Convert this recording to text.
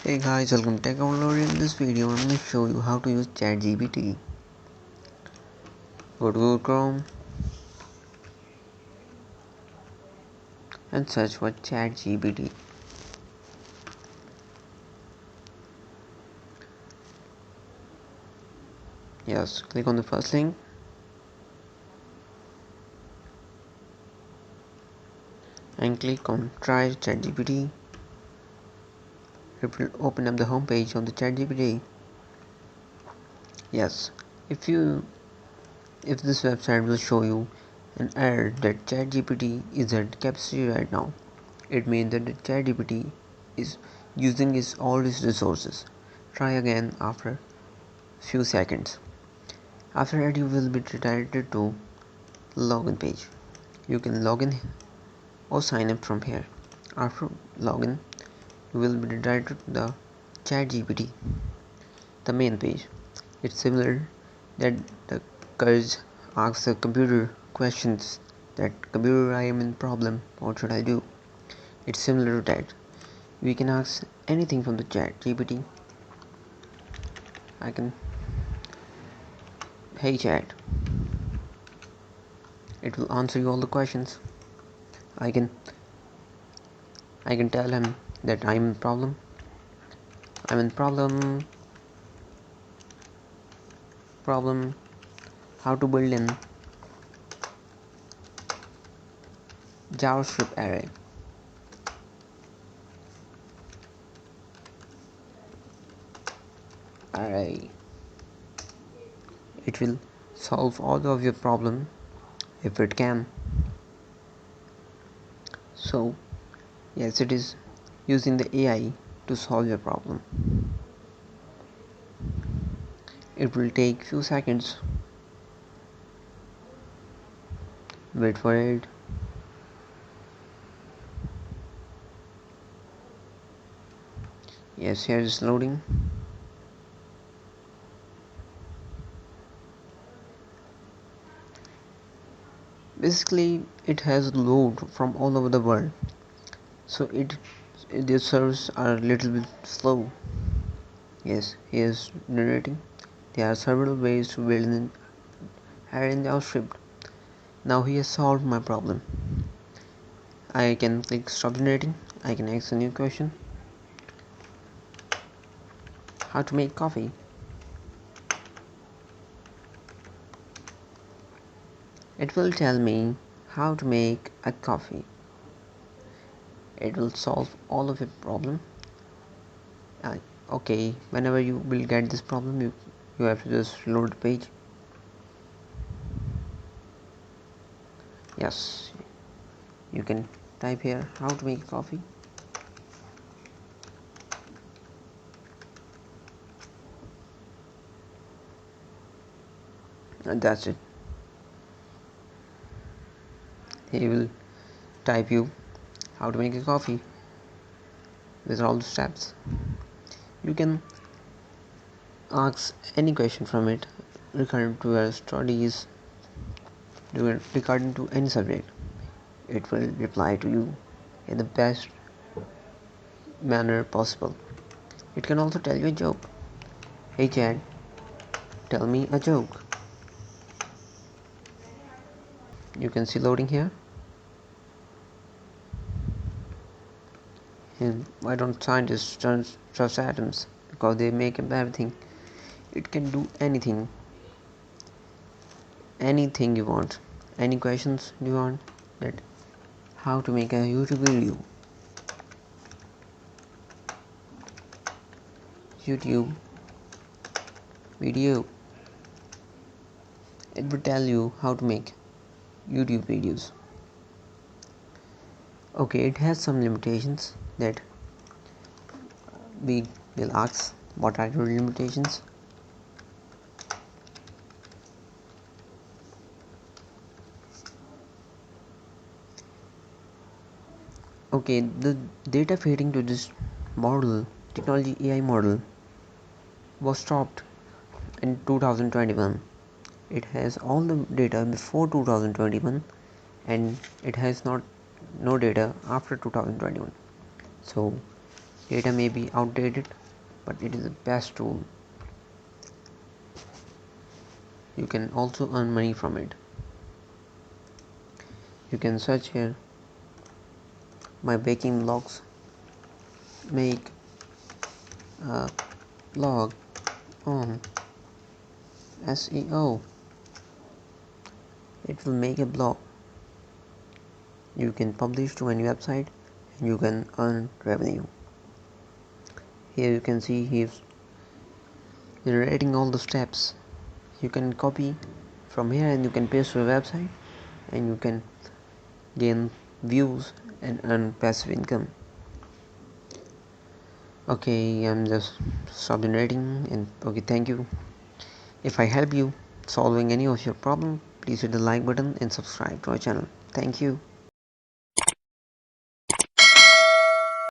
Hey guys, welcome to techover. In this video, I'm going to show you how to use Chat GPT. Go to Google Chrome and search for Chat GPT. Yes, click on the first link and click on Try Chat GPT. It will open up the home page on the Chat GPT. Yes, if this website will show you an error that Chat GPT is at capacity right now, it means that the Chat GPT is using all its resources. Try again after few seconds. After that, you will be redirected to login page. You can log in or sign up from here. After login, you will be redirected to the Chat GPT, the main page. It's similar that the courage asks the computer questions that computer, I am in problem, what should I do? It's similar to that. We can ask anything from the Chat GPT. I can, hey chat, it will answer you all the questions. I can tell him that I'm in problem how to build an JavaScript array. It will solve all of your problem if it can. So yes, it is using the AI to solve your problem. It will take few seconds. Wait for it. Yes, here is loading. Basically, it has load from all over the world, so the servers are a little bit slow. Yes, he is narrating. There are several ways to build an array in JavaScript. Now he has solved my problem. I can click stop generating. I can ask a new question. How to make coffee? It will tell me how to make a coffee. It will solve all of your problem. Okay, whenever you will get this problem, you have to just load the page. Yes, you can type here how to make coffee. And that's it. He will type you how to make a coffee with all the steps. You can ask any question from it regarding to your studies, regarding to any subject. It will reply to you in the best manner possible. It can also tell you a joke. Hey chat, tell me a joke. You can see loading here. And why don't scientists trust atoms? Because they make up everything. It can do anything you want. Any questions you want? That how to make a YouTube video. It will tell you how to make YouTube videos. Okay, it has some limitations that we will ask. What are your limitations? Okay, the data feeding to this model, technology AI model, was stopped in 2021. It has all the data before 2021 and it has no data after 2021. So Data may be outdated, but it is the best tool. You can also earn money from it. You can search here my baking vlogs, make a blog on SEO. It will make a blog. You can publish to any website and you can earn revenue. Here you can see he's generating all the steps. You can copy from here and you can paste to a website and you can gain views and earn passive income. Okay, I'm just stop generating and okay, thank you. If I help you solving any of your problem, please hit the like button and subscribe to our channel. Thank you.